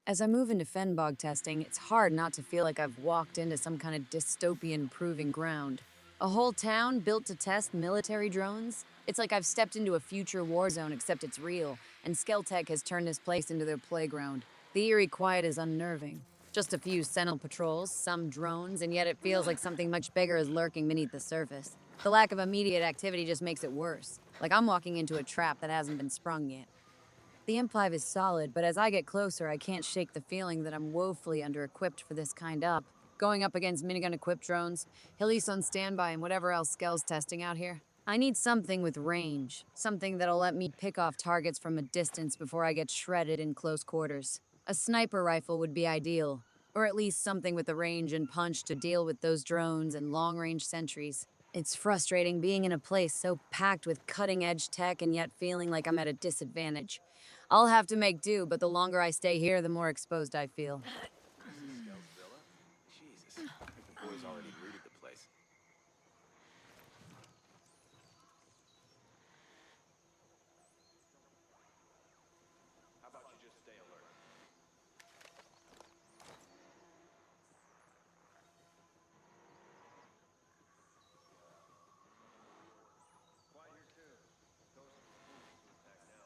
As I move into FENBOG testing, it's hard not to feel like I've walked into some kind of dystopian proving ground. A whole town built to test military drones? It's like I've stepped into a future war zone, except it's real, and Skell Tech has turned this place into their playground. The eerie quiet is unnerving. Just a few Sentinel patrols, some drones, and yet it feels like something much bigger is lurking beneath the surface. The lack of immediate activity just makes it worse, like I'm walking into a trap that hasn't been sprung yet. The implive is solid, but as I get closer, I can't shake the feeling that I'm woefully under-equipped for this kind up. Going up against minigun-equipped drones, Hilly's on standby, and whatever else Skell's testing out here. I need something with range, something that'll let me pick off targets from a distance before I get shredded in close quarters. A sniper rifle would be ideal, or at least something with the range and punch to deal with those drones and long-range sentries. It's frustrating being in a place so packed with cutting-edge tech and yet feeling like I'm at a disadvantage. I'll have to make do, but the longer I stay here, the more exposed I feel. This is Skell's villa? Jesus. I think the boys already looted the place. How about you just stay alert? Quiet here too. Ghost back now.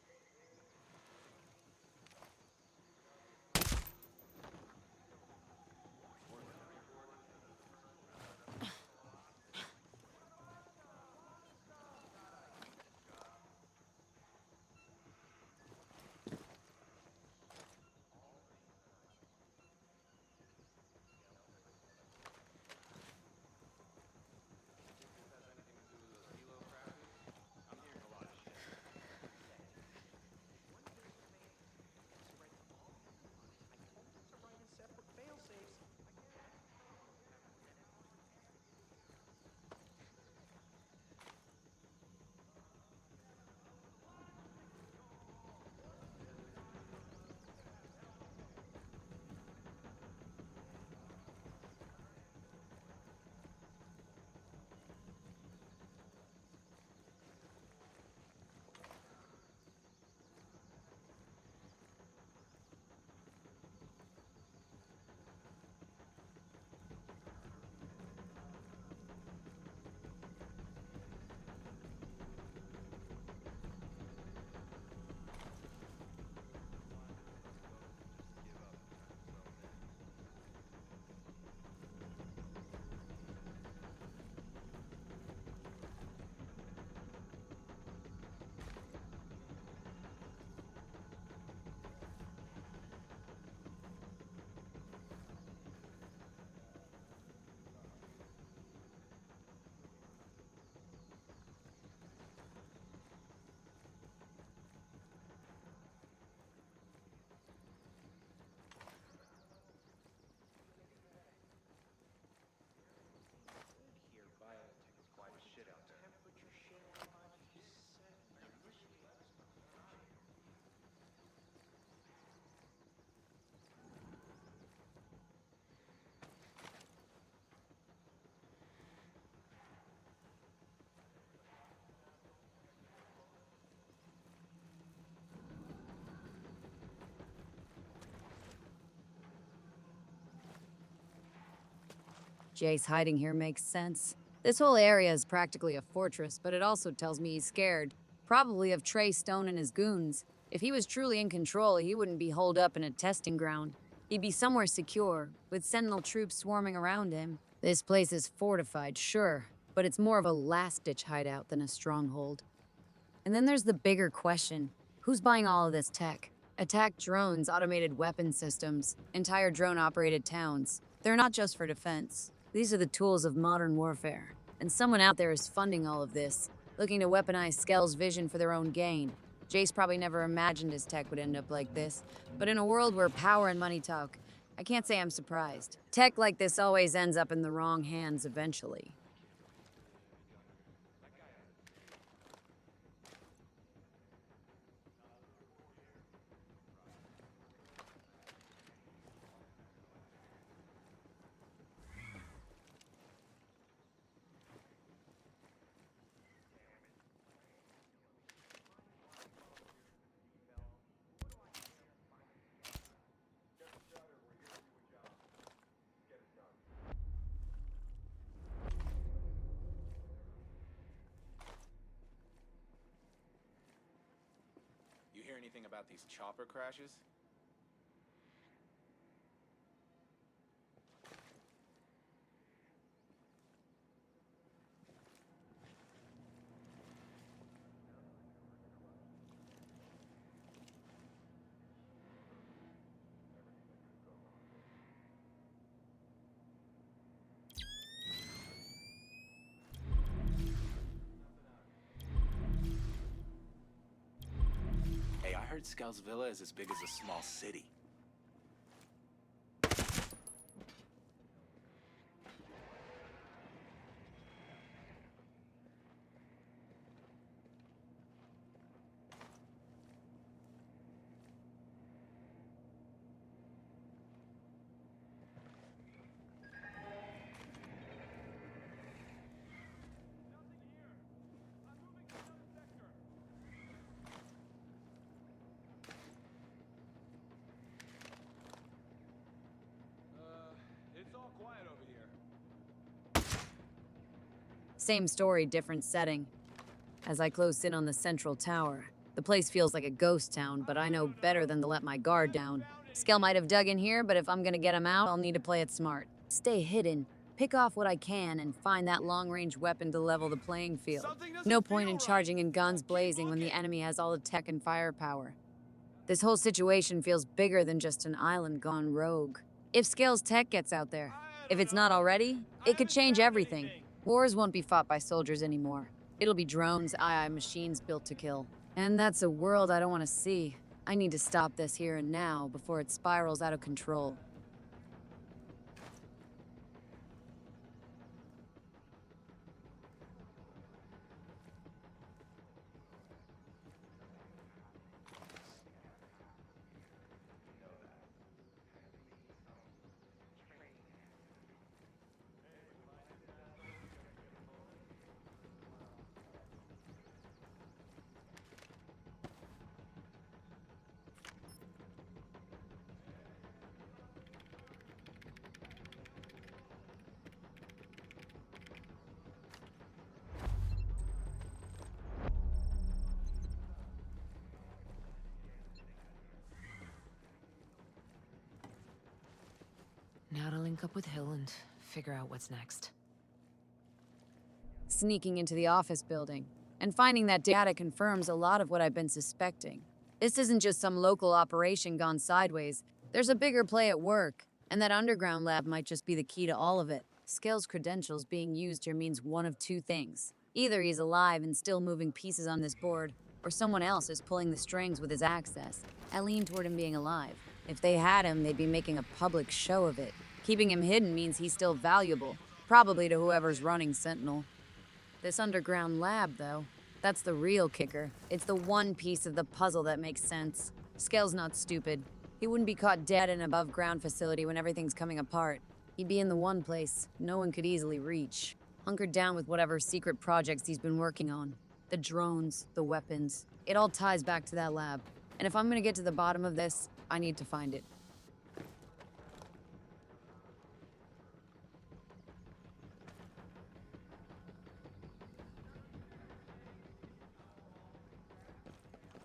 Think this has anything to do with those helo crafters? I'm hearing a lot of shit. Here, biotech is quiet as shit out there. Temperature shit on you said Jace hiding here makes sense. This whole area is practically a fortress, but it also tells me he's scared. Probably of Trey Stone and his goons. If he was truly in control, he wouldn't be holed up in a testing ground. He'd be somewhere secure, with Sentinel troops swarming around him. This place is fortified, sure, but it's more of a last-ditch hideout than a stronghold. And then there's the bigger question. Who's buying all of this tech? Attack drones, automated weapon systems, entire drone-operated towns. They're not just for defense. These are the tools of modern warfare. And someone out there is funding all of this, looking to weaponize Skell's vision for their own gain. Jace probably never imagined his tech would end up like this, but in a world where power and money talk, I can't say I'm surprised. Tech like this always ends up in the wrong hands eventually. anything about these chopper crashes? Hey, I heard Skell's villa is as big as a small city. It's all quiet over here. Same story, different setting. As I close in on the central tower, the place feels like a ghost town, but I know better than to let my guard down. Skell might have dug in here, but if I'm gonna get him out, I'll need to play it smart. Stay hidden, pick off what I can, and find that long-range weapon to level the playing field. No point in charging and guns blazing when the enemy has all the tech and firepower. This whole situation feels bigger than just an island gone rogue. If Skell's tech gets out there, if it's not already, it could change everything. Wars won't be fought by soldiers anymore. It'll be drones, AI machines built to kill. And that's a world I don't want to see. I need to stop this here and now before it spirals out of control. Now to link up with Hill and figure out what's next. Sneaking into the office building and finding that data confirms a lot of what I've been suspecting. This isn't just some local operation gone sideways. There's a bigger play at work, and that underground lab might just be the key to all of it. Skell's credentials being used here means one of two things. Either he's alive and still moving pieces on this board, or someone else is pulling the strings with his access. I lean toward him being alive. If they had him, they'd be making a public show of it. Keeping him hidden means he's still valuable, probably to whoever's running Sentinel. This underground lab, though, that's the real kicker. It's the one piece of the puzzle that makes sense. Skell's not stupid. He wouldn't be caught dead in an above-ground facility when everything's coming apart. He'd be in the one place no one could easily reach, hunkered down with whatever secret projects he's been working on. The drones, the weapons, it all ties back to that lab. And if I'm gonna get to the bottom of this, I need to find it.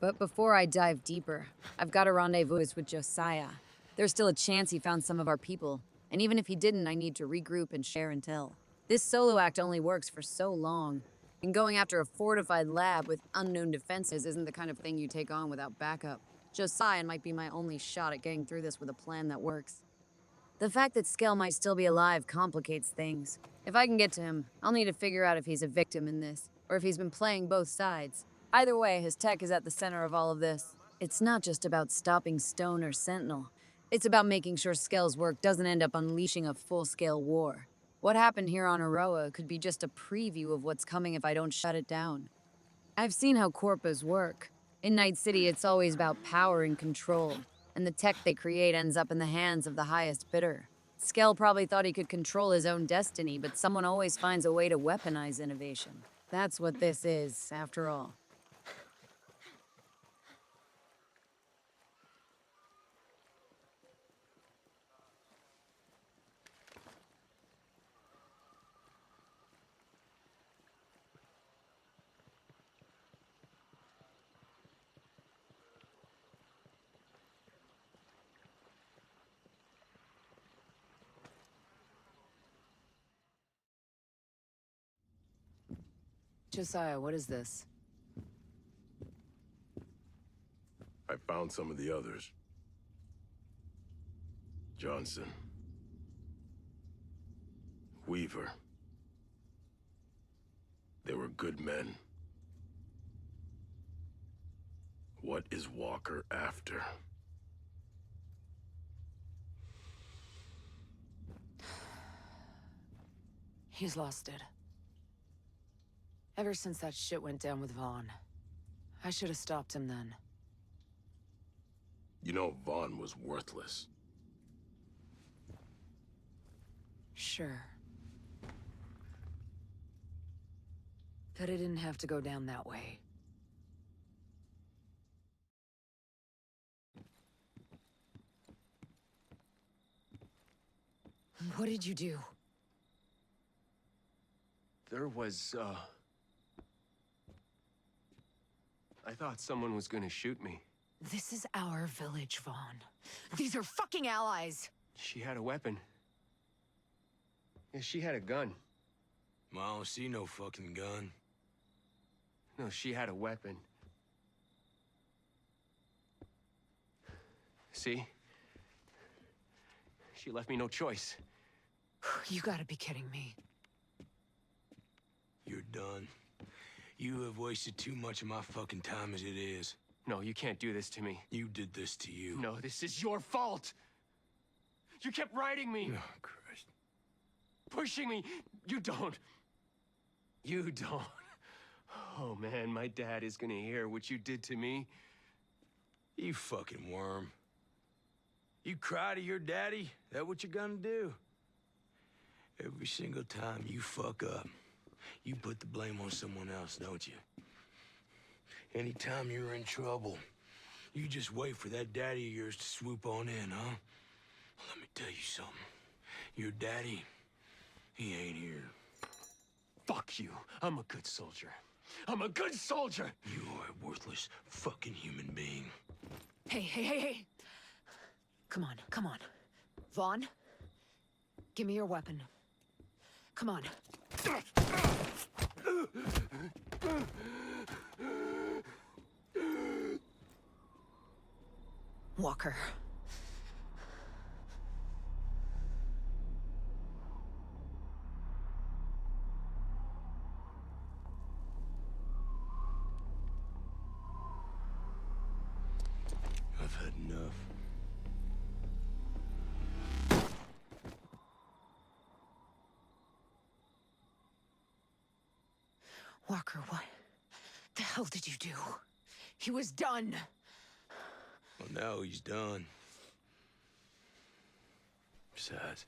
But before I dive deeper, I've got a rendezvous with Josiah. There's still a chance he found some of our people, and even if he didn't, I need to regroup and share intel. This solo act only works for so long, and going after a fortified lab with unknown defenses isn't the kind of thing you take on without backup. Josiah might be my only shot at getting through this with a plan that works. The fact that Skell might still be alive complicates things. If I can get to him, I'll need to figure out if he's a victim in this, or if he's been playing both sides. Either way, his tech is at the center of all of this. It's not just about stopping Stone or Sentinel. It's about making sure Skell's work doesn't end up unleashing a full-scale war. What happened here on Aroa could be just a preview of what's coming if I don't shut it down. I've seen how Corpus work. In Night City, it's always about power and control, and the tech they create ends up in the hands of the highest bidder. Skell probably thought he could control his own destiny, but someone always finds a way to weaponize innovation. That's what this is, after all. Josiah, what is this? I found some of the others. Johnson. Weaver. They were good men. What is Walker after? He's lost it. Ever since that shit went down with Vaughn. I should have stopped him then. You know, Vaughn was worthless. Sure. But it didn't have to go down that way. What did you do? There was, I thought someone was gonna shoot me. This is our village, Vaughn. These are fucking allies! She had a weapon. Yeah, she had a gun. I don't see no fucking gun. No, she had a weapon. See? She left me no choice. You gotta be kidding me. You're done. You have wasted too much of my fucking time as it is. No, you can't do this to me. You did this to you. No, this is your fault! You kept riding me! Oh, Christ. Pushing me! You don't! You don't! Oh man, my dad is gonna hear what you did to me. You fucking worm. You cry to your daddy? That what you're gonna do? Every single time you fuck up, you put the blame on someone else, don't you? Anytime you're in trouble, you just wait for that daddy of yours to swoop on in, huh? Well, let me tell you something. Your daddy, he ain't here. Fuck you. I'm a good soldier. I'm a good soldier! You are a worthless fucking human being. Hey. Come on, come on. Vaughn, give me your weapon. Come on. Walker. I've had enough. Walker, what the hell did you do? He was done. Well, now he's done. Besides,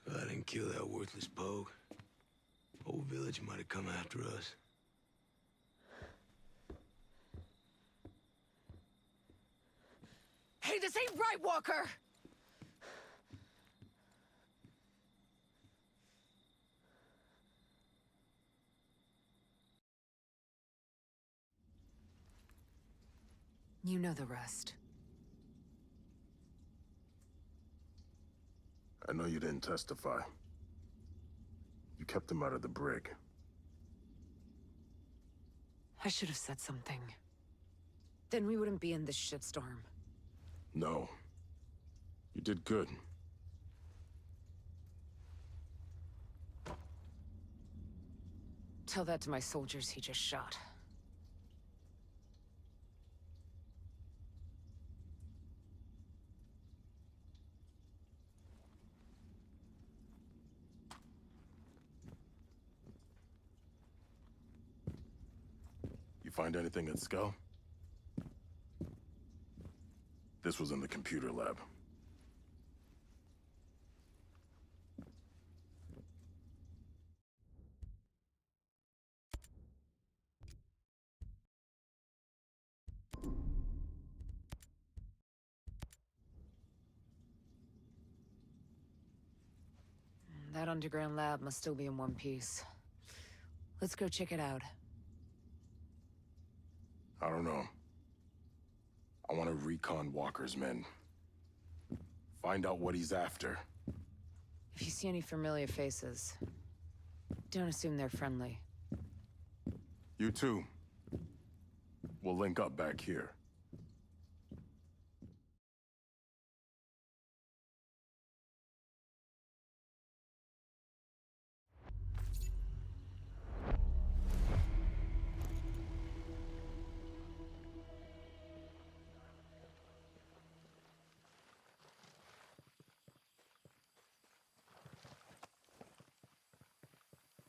if I didn't kill that worthless pogue, whole village might have come after us. Hey, this ain't right, Walker! You know the rest. I know you didn't testify. You kept him out of the brig. I should have said something. Then we wouldn't be in this shitstorm. No. You did good. Tell that to my soldiers he just shot. You find anything at Skell? This was in the computer lab. That underground lab must still be in one piece. Let's go check it out. I don't know. I want to recon Walker's men. Find out what he's after. If you see any familiar faces, don't assume they're friendly. You too. We'll link up back here.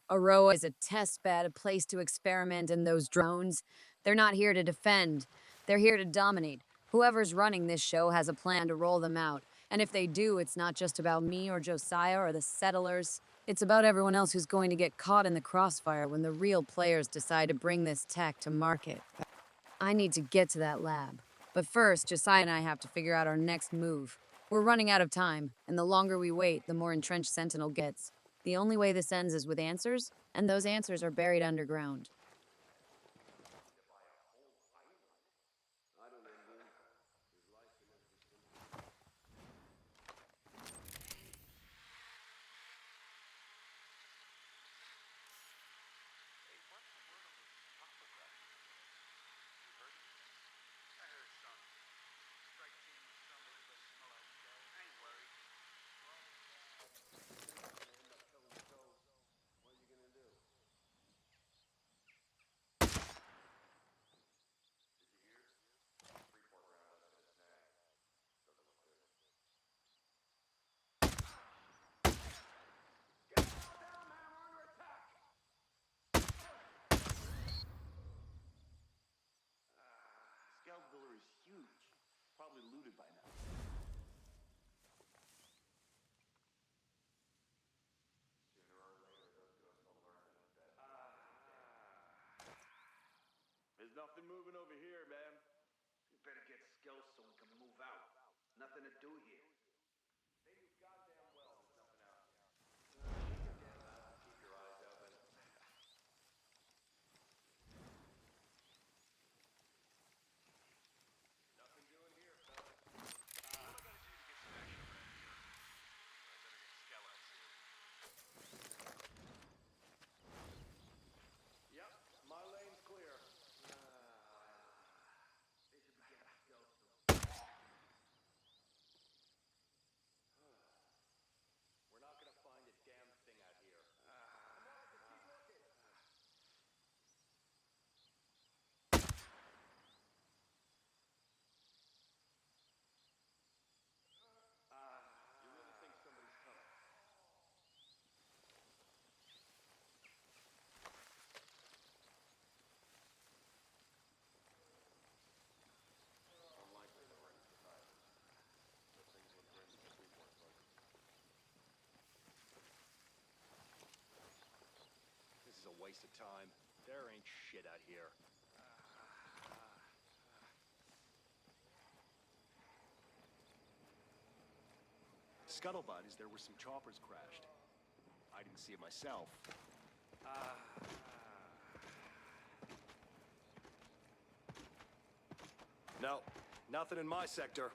Aroa is a test bed, a place to experiment in those drones. They're not here to defend. They're here to dominate. Whoever's running this show has a plan to roll them out. And if they do, it's not just about me or Josiah or the settlers. It's about everyone else who's going to get caught in the crossfire when the real players decide to bring this tech to market. I need to get to that lab. But first, Josiah and I have to figure out our next move. We're running out of time, and the longer we wait, the more entrenched Sentinel gets. The only way this ends is with answers, and those answers are buried underground. Skell villa is huge. Probably looted by now. There's nothing moving over here, man. You better get Skell so we can move out. Nothing to do here. Yep, my lane's clear. We're not gonna find a damn thing out here. You really think somebody's coming? Unlikely that we're any survivors. But things look grim for the Breakpoint folks. This is a waste of time. There ain't shit out here. Scuttlebutt is there where some choppers crashed. I didn't see it myself. No, nothing in my sector.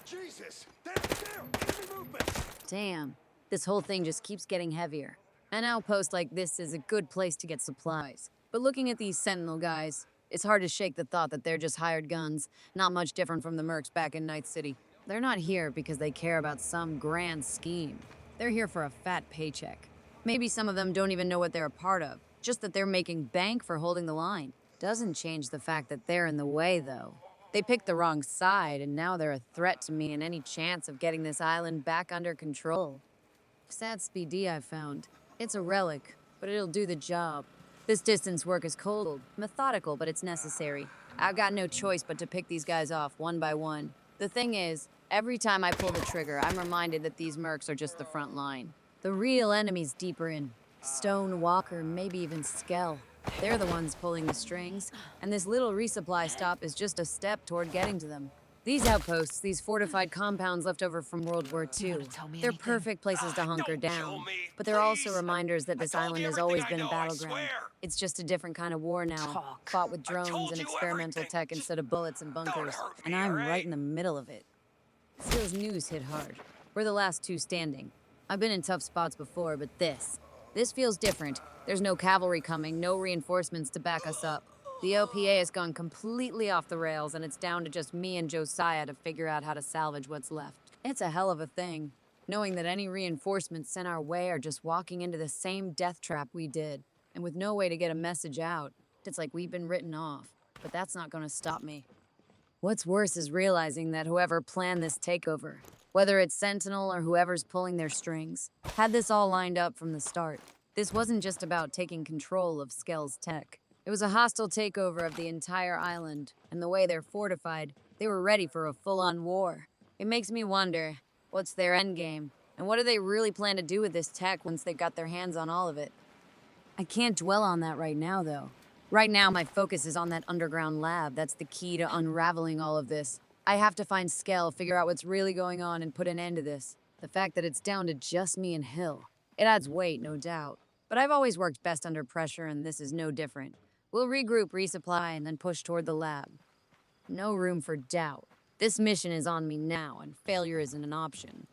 Jesus! There! Enemy movement! Damn, this whole thing just keeps getting heavier. An outpost like this is a good place to get supplies. But looking at these Sentinel guys, it's hard to shake the thought that they're just hired guns, not much different from the mercs back in Night City. They're not here because they care about some grand scheme. They're here for a fat paycheck. Maybe some of them don't even know what they're a part of, just that they're making bank for holding the line. Doesn't change the fact that they're in the way, though. They picked the wrong side, and now they're a threat to me and any chance of getting this island back under control. SAT Speed I found. It's a relic, but it'll do the job. This distance work is cold, methodical, but it's necessary. I've got no choice but to pick these guys off one by one. The thing is, every time I pull the trigger, I'm reminded that these mercs are just the front line. The real enemy's deeper in. Stone, Walker, maybe even Skell. They're the ones pulling the strings, and this little resupply stop is just a step toward getting to them. These outposts, these fortified compounds left over from World War II, they're perfect places to hunker down. But they're also reminders that this island has always been a battleground. It's just a different kind of war now, fought with drones and experimental tech instead of bullets and bunkers, and I'm right in the middle of it. Skill's news hit hard. We're the last two standing. I've been in tough spots before, but this This feels different. There's no cavalry coming, no reinforcements to back us up. The OPA has gone completely off the rails, and it's down to just me and Josiah to figure out how to salvage what's left. It's a hell of a thing, knowing that any reinforcements sent our way are just walking into the same death trap we did, and with no way to get a message out. It's like we've been written off, but that's not gonna stop me. What's worse is realizing that whoever planned this takeover, whether it's Sentinel or whoever's pulling their strings, had this all lined up from the start. This wasn't just about taking control of Skell's tech. It was a hostile takeover of the entire island, and the way they're fortified, they were ready for a full-on war. It makes me wonder, what's their endgame? And what do they really plan to do with this tech once they've got their hands on all of it? I can't dwell on that right now, though. Right now, my focus is on that underground lab. That's the key to unraveling all of this. I have to find Skell, figure out what's really going on, and put an end to this. The fact that it's down to just me and Hill. It adds weight, no doubt. But I've always worked best under pressure, and this is no different. We'll regroup, resupply, and then push toward the lab. No room for doubt. This mission is on me now, and failure isn't an option.